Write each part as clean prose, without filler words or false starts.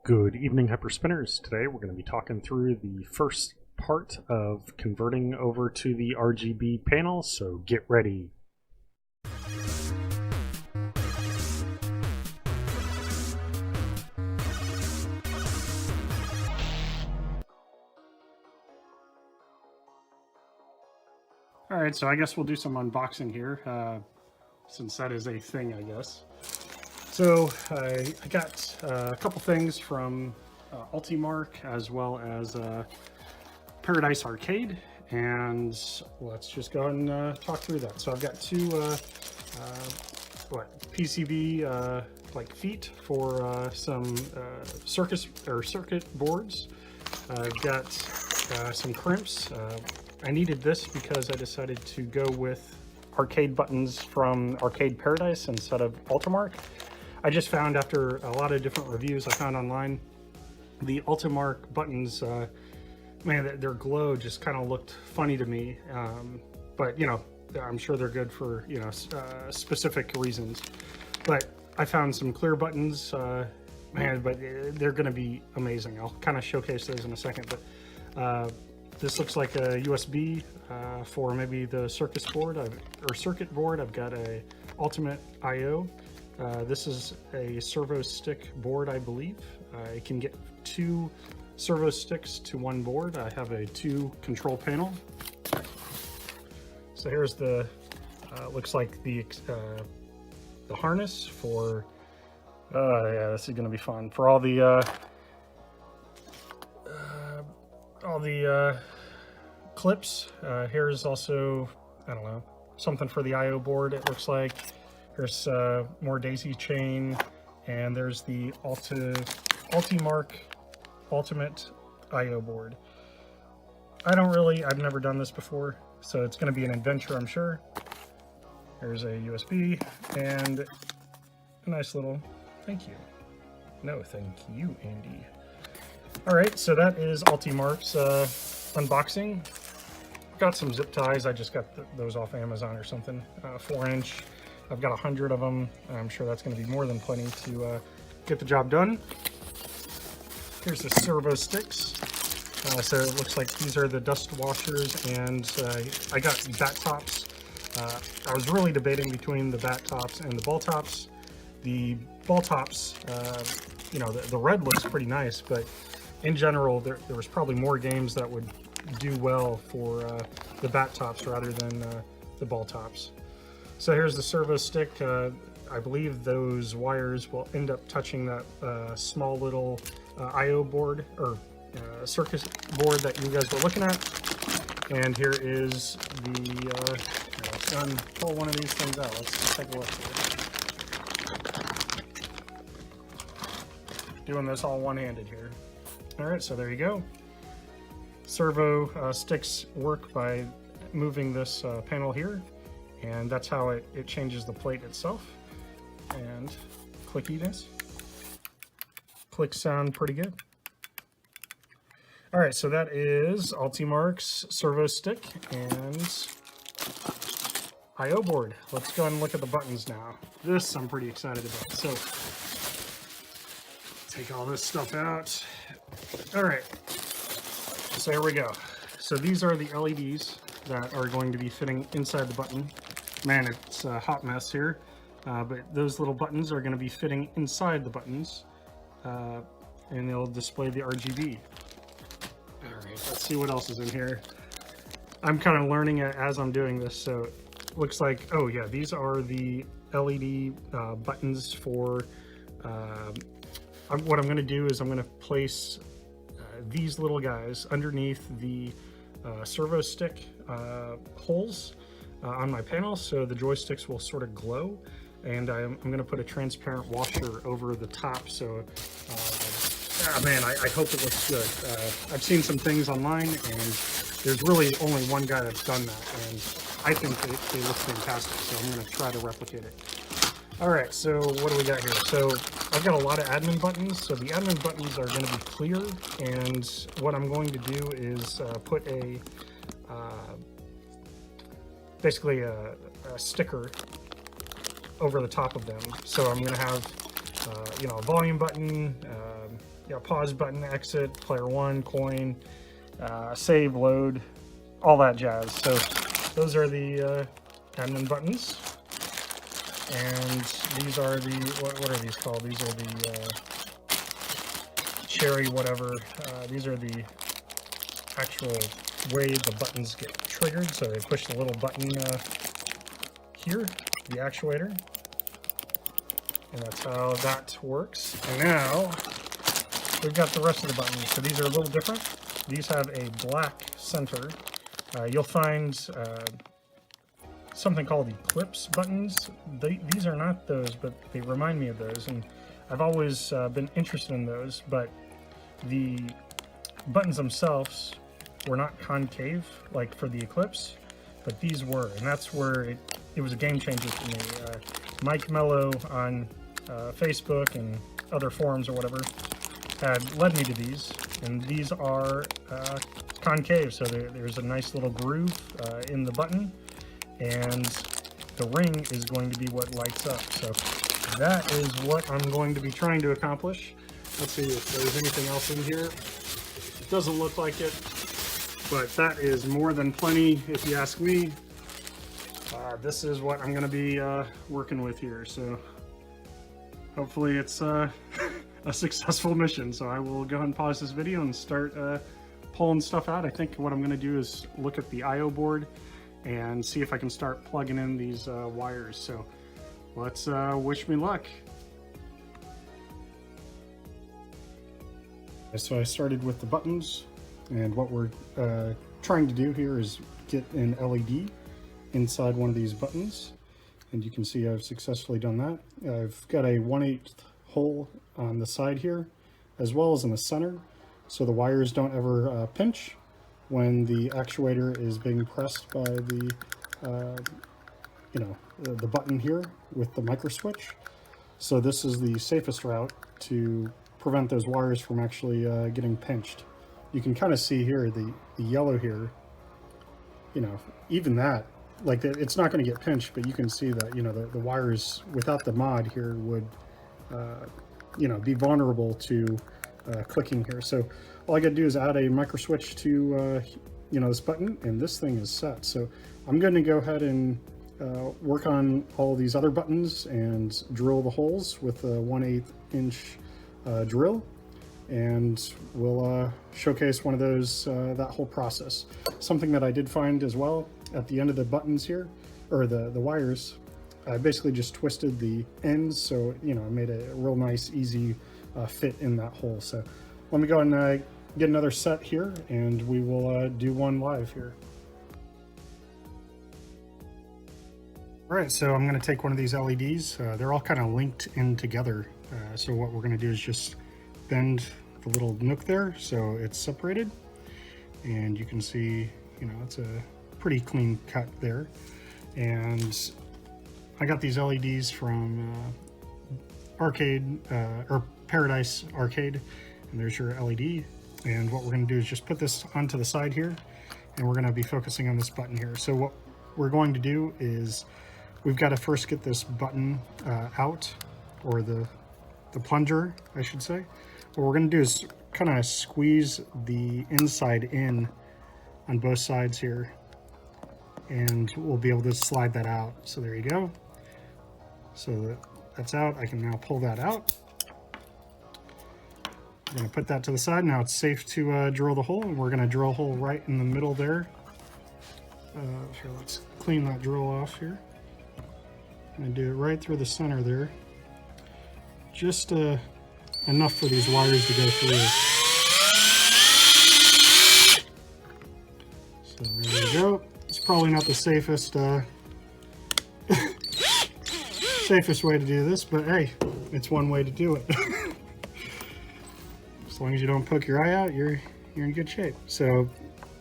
Good evening, Hyperspinners. Today we're going to be talking through the first part of converting over to the RGB panel, so get ready. Alright, so I guess we'll do some unboxing here, since that is a thing, I guess. So I got a couple things from Ultimarc as well as Paradise Arcade, and let's just go ahead and talk through that. So I've got two PCB like feet for some circuit boards. I've got some crimps. I needed this because I decided to go with arcade buttons from Arcade Paradise instead of Ultimarc. I just found, after a lot of different reviews I found online, the Ultimarc buttons, man, their glow just kind of looked funny to me. But, you know, I'm sure they're good for, you know, specific reasons. But I found some clear buttons, man, but they're going to be amazing. I'll kind of showcase those in a second. But this looks like a USB for maybe the circuit board. I've got a Ultimate I. This is a Servostik board, I believe. I can get two Servosticks to one board. I have a 2 control panel. So here's the looks like the harness for. Yeah, this is gonna be fun for all the clips. Here's also, I don't know, something for the I/O board. It looks like. There's more daisy chain, and there's the Ultimarc Ultimate I/O board. I've never done this before, so it's going to be an adventure, I'm sure. There's a USB and a nice little thank you. No, thank you, Andy. All right, so that is Ultimarc's unboxing. Got some zip ties. I just got those off Amazon or something. 4-inch. I've got 100 of them. I'm sure that's going to be more than plenty to get the job done. Here's the Servosticks. So it looks like these are the dust washers, and I got bat tops. I was really debating between the bat tops and the ball tops. The ball tops, you know, the red looks pretty nice, but in general, there was probably more games that would do well for the bat tops rather than the ball tops. So here's the Servostik. I believe those wires will end up touching that small little I/O board or circuit board that you guys were looking at. And here is the, let's go and pull one of these things out. Let's take a look here. Doing this all one-handed here. All right, so there you go. Servo sticks work by moving this panel here. And that's how it changes the plate itself. And clickiness. Clicks sound pretty good. All right, so that is Ultimarc's Servostik and I/O board. Let's go and look at the buttons now. This I'm pretty excited about. So take all this stuff out. All right, so here we go. So these are the LEDs that are going to be fitting inside the button. Man, it's a hot mess here, but those little buttons are going to be fitting inside the buttons, and they'll display the RGB. All right, let's see what else is in here. I'm kind of learning it as I'm doing this, so it looks like, oh yeah, these are the LED buttons for, what I'm going to do is I'm going to place these little guys underneath the Servostik holes on my panel, so the joysticks will sort of glow, and I'm going to put a transparent washer over the top, so man, I hope it looks good. I've seen some things online, and there's really only one guy that's done that, and I think they look fantastic, so I'm going to try to replicate it. Alright, so what do we got here? So I've got a lot of admin buttons, so the admin buttons are going to be clear, and what I'm going to do is put a basically a sticker over the top of them. So I'm going to have you know, a volume button, pause button, exit, player 1, coin, save, load, all that jazz. So those are the admin buttons. And these are the, what are these called? These are the cherry whatever. These are the actual way the buttons get triggered. So they push the little button here, the actuator. And that's how that works. And now we've got the rest of the buttons. So these are a little different. These have a black center. You'll find something called Eclipse buttons. These are not those, but they remind me of those. And I've always been interested in those, but the buttons themselves were not concave like for the Eclipse, but these were. And that's where it was a game changer for me. Mike Mello on Facebook and other forums or whatever had led me to these, and these are concave, so there's a nice little groove in the button, and the ring is going to be what lights up. So that is what I'm going to be trying to accomplish. Let's see if there's anything else in here. It doesn't look like it, but that is more than plenty if you ask me. This is what I'm going to be working with here, so hopefully it's a successful mission. So I will go ahead and pause this video and start pulling stuff out. I think what I'm going to do is look at the I/O board and see if I can start plugging in these wires. So let's wish me luck. So I started with the buttons, and what we're trying to do here is get an LED inside one of these buttons, and you can see I've successfully done that. I've got a 1/8 hole on the side here as well as in the center, so the wires don't ever pinch when the actuator is being pressed by the the button here with the Microswitch. So this is the safest route to prevent those wires from actually getting pinched. You can kind of see here the yellow here, even that, like it's not going to get pinched, but you can see that the wires without the mod here would be vulnerable to clicking here. So all I got to do is add a Microswitch to this button, and this thing is set. So I'm going to go ahead and work on all these other buttons and drill the holes with a 1/8 inch drill, and we'll showcase one of those, that whole process. Something that I did find as well at the end of the buttons here, or the wires, I basically just twisted the ends, so I made a real nice easy fit in that hole. So let me go and get another set here, and we will do one live here. All right, so I'm going to take one of these LEDs. They're all kind of linked in together. So what we're going to do is just bend the little nook there so it's separated, and you can see it's a pretty clean cut there. And I got these LEDs from Arcade or Paradise Arcade, and there's your LED. And what we're going to do is just put this onto the side here, and we're going to be focusing on this button here. So what we're going to do is we've got to first get this button out, or the plunger, I should say. What we're going to do is kind of squeeze the inside in on both sides here, and we'll be able to slide that out. So there you go. So that's out. I can now pull that out. I'm going to put that to the side. Now it's safe to drill the hole, and we're going to drill a hole right in the middle there. Here, let's clean that drill off here. I'm going to do it right through the center there. Just enough for these wires to go through. So there we go. It's probably not the safest safest way to do this, but hey, it's one way to do it. As long as you don't poke your eye out, you're in good shape. So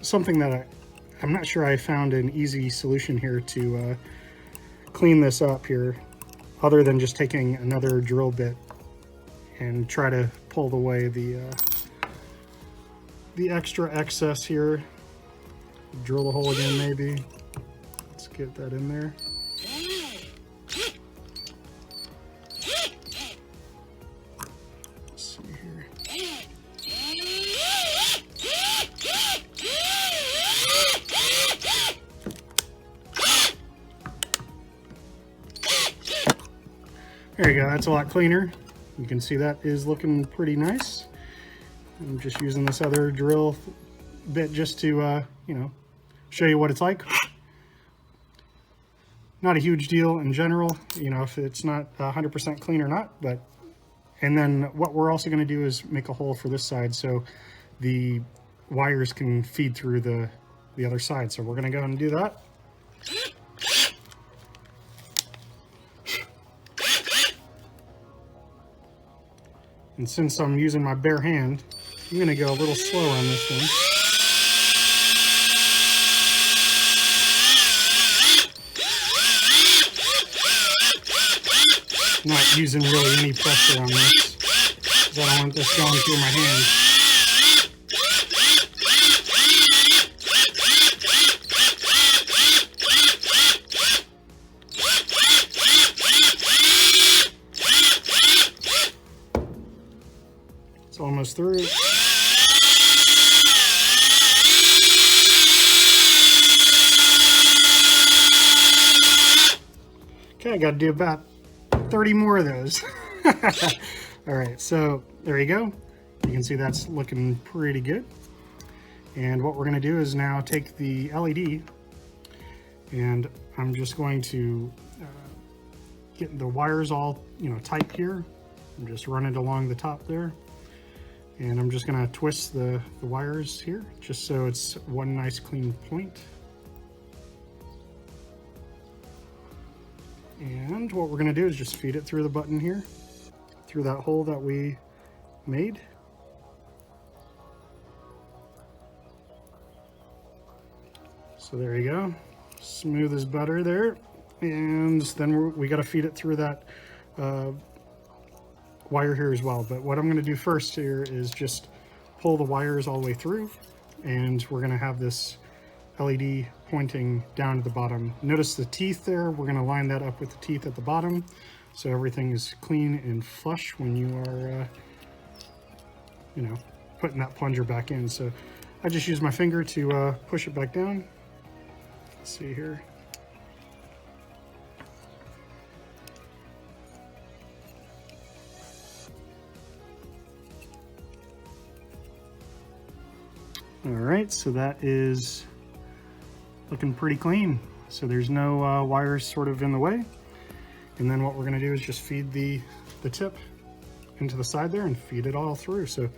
something that I'm not sure I found an easy solution here to clean this up here, other than just taking another drill bit and try to pull away the extra excess here. Drill the hole again, maybe. Let's get that in there. Let's see here. There you go, that's a lot cleaner. You can see that is looking pretty nice. I'm just using this other drill bit just to, you know, show you what it's like. Not a huge deal in general, you know, if it's not 100% clean or not, but, and then what we're also going to do is make a hole for this side so the wires can feed through the other side. So we're going to go and do that. And since I'm using my bare hand, I'm going to go a little slower on this one. Not using really any pressure on this, because I don't want this going through my hand. It's almost through. Okay, I got to do about 30 more of those. All right, so there you go. You can see that's looking pretty good. And what we're going to do is now take the LED, and I'm just going to get the wires all, you know, tight here. I'm just running it along the top there. And I'm just going to twist the wires here, just so it's one nice clean point. And what we're going to do is just feed it through the button here, through that hole that we made. So there you go, smooth as butter there. And then we got to feed it through that wire here as well. But what I'm going to do first here is just pull the wires all the way through, and we're going to have this LED pointing down to the bottom. Notice the teeth there, we're going to line that up with the teeth at the bottom so everything is clean and flush when you are you know, putting that plunger back in. So I just use my finger to push it back down. Let's see here. All right, so that is looking pretty clean. So there's no wires sort of in the way. And then what we're gonna do is just feed the tip into the side there and feed it all through. So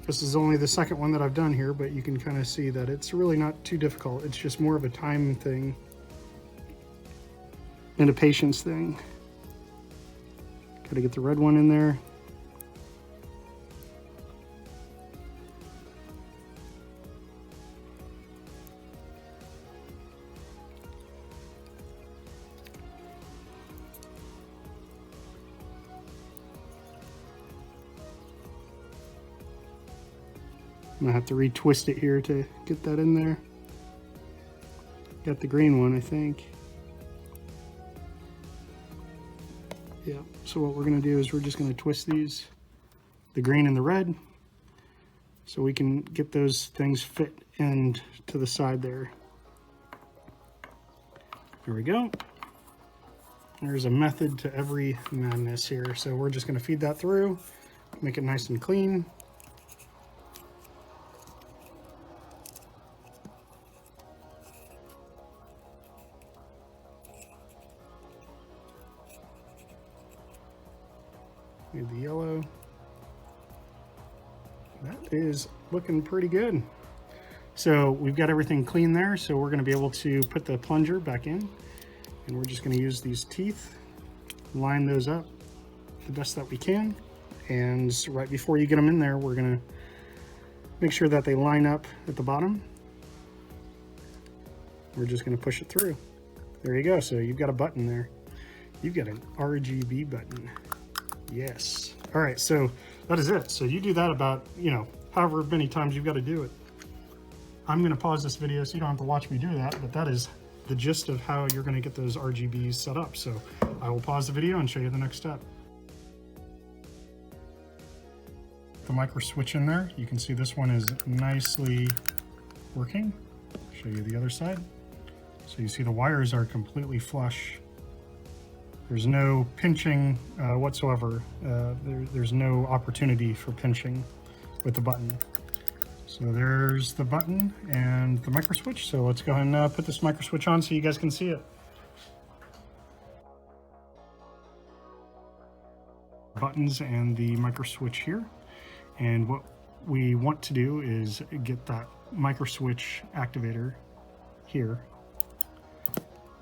this is only the second one that I've done here, but you can kind of see that it's really not too difficult. It's just more of a time thing and a patience thing. Gotta get the red one in there. I'm gonna have to retwist it here to get that in there. Got the green one, I think. Yeah, so what we're gonna do is we're just gonna twist these, the green and the red, so we can get those things fit into the side there. There we go. There's a method to every madness here. So we're just gonna feed that through, make it nice and clean. Need the yellow. That is looking pretty good. So we've got everything clean there, so we're going to be able to put the plunger back in, and we're just going to use these teeth, line those up the best that we can, and right before you get them in there, we're going to make sure that they line up at the bottom. We're just going to push it through. There you go. So you've got a button there. You've got an RGB button. Yes. All right, so that is it. So you do that about, you know, however many times you've got to do it. I'm going to pause this video so you don't have to watch me do that, but that is the gist of how you're going to get those RGBs set up. So I will pause the video and show you the next step. The Microswitch in there, you can see this one is nicely working. I'll show you the other side. So you see the wires are completely flush There's no pinching whatsoever. There's no opportunity for pinching with the button. So there's the button and the microswitch. So let's go ahead and put this microswitch on so you guys can see it. Buttons and the microswitch here. And what we want to do is get that microswitch activator here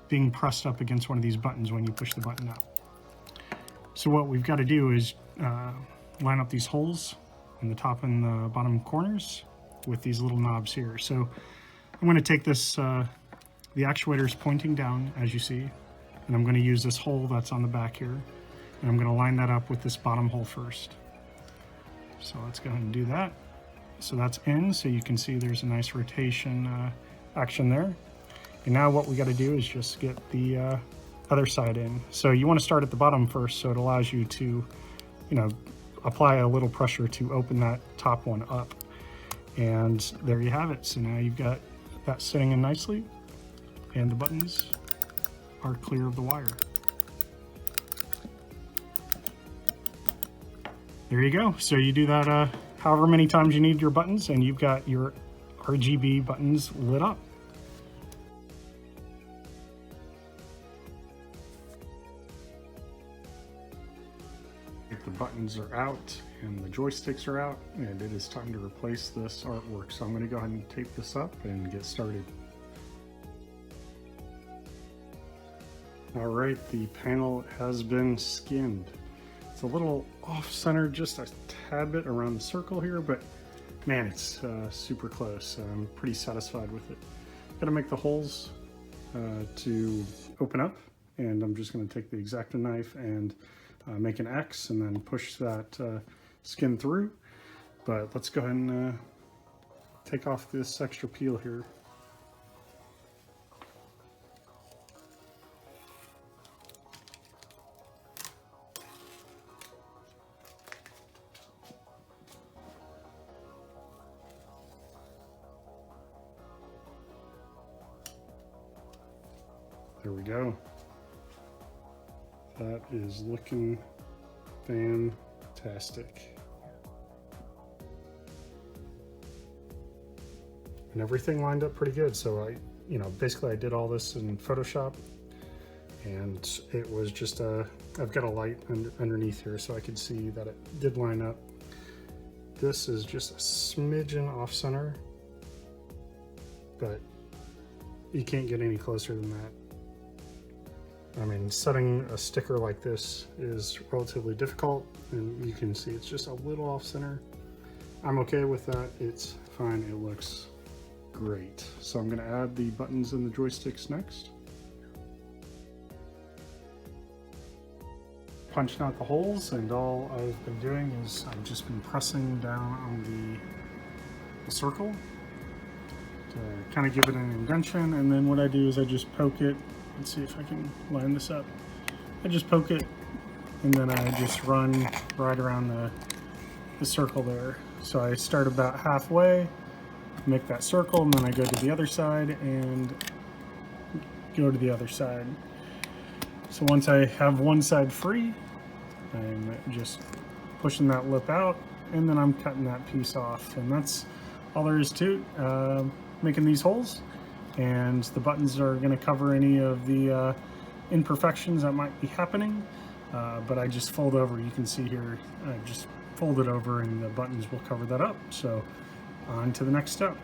being pressed up against one of these buttons when you push the button up. So what we've got to do is line up these holes in the top and the bottom corners with these little knobs here. So I'm going to take this, the actuator is pointing down as you see, and I'm going to use this hole that's on the back here, and I'm going to line that up with this bottom hole first. So let's go ahead and do that. So that's in, so you can see there's a nice rotation action there. And now what we got to do is just get the other side in. So you want to start at the bottom first, so it allows you to, apply a little pressure to open that top one up. And there you have it. So now you've got that sitting in nicely, and the buttons are clear of the wire. There you go. So you do that however many times you need your buttons, and you've got your RGB buttons lit up. The buttons are out and the joysticks are out, and it is time to replace this artwork. So I'm going to go ahead and tape this up and get started. All right, the panel has been skinned. It's a little off-center, just a tad bit around the circle here, but man, it's super close. I'm pretty satisfied with it. Got to make the holes to open up, and I'm just going to take the X-Acto knife and make an X and then push that skin through. But let's go ahead and take off this extra peel here. There we go. That is looking fantastic. And everything lined up pretty good. So basically I did all this in Photoshop, and it was just I've got a light underneath here so I could see that it did line up. This is just a smidgen off center, but you can't get any closer than that. I mean, setting a sticker like this is relatively difficult, and you can see it's just a little off center. I'm okay with that. It's fine. It looks great. So I'm going to add the buttons and the joysticks next. Punching out the holes, and all I've been doing is I've just been pressing down on the circle to kind of give it an indentation, and then what I do is I just poke it. Let's see if I can line this up. I just poke it, and then I just run right around the circle there. So I start about halfway, make that circle, and then I go to the other side and go to the other side. So once I have one side free, I'm just pushing that lip out, and then I'm cutting that piece off. And that's all there is to it. Making these holes. And the buttons are going to cover any of the imperfections that might be happening, but I just fold over. You can see here, I just fold it over, and the buttons will cover that up. So on to the next step.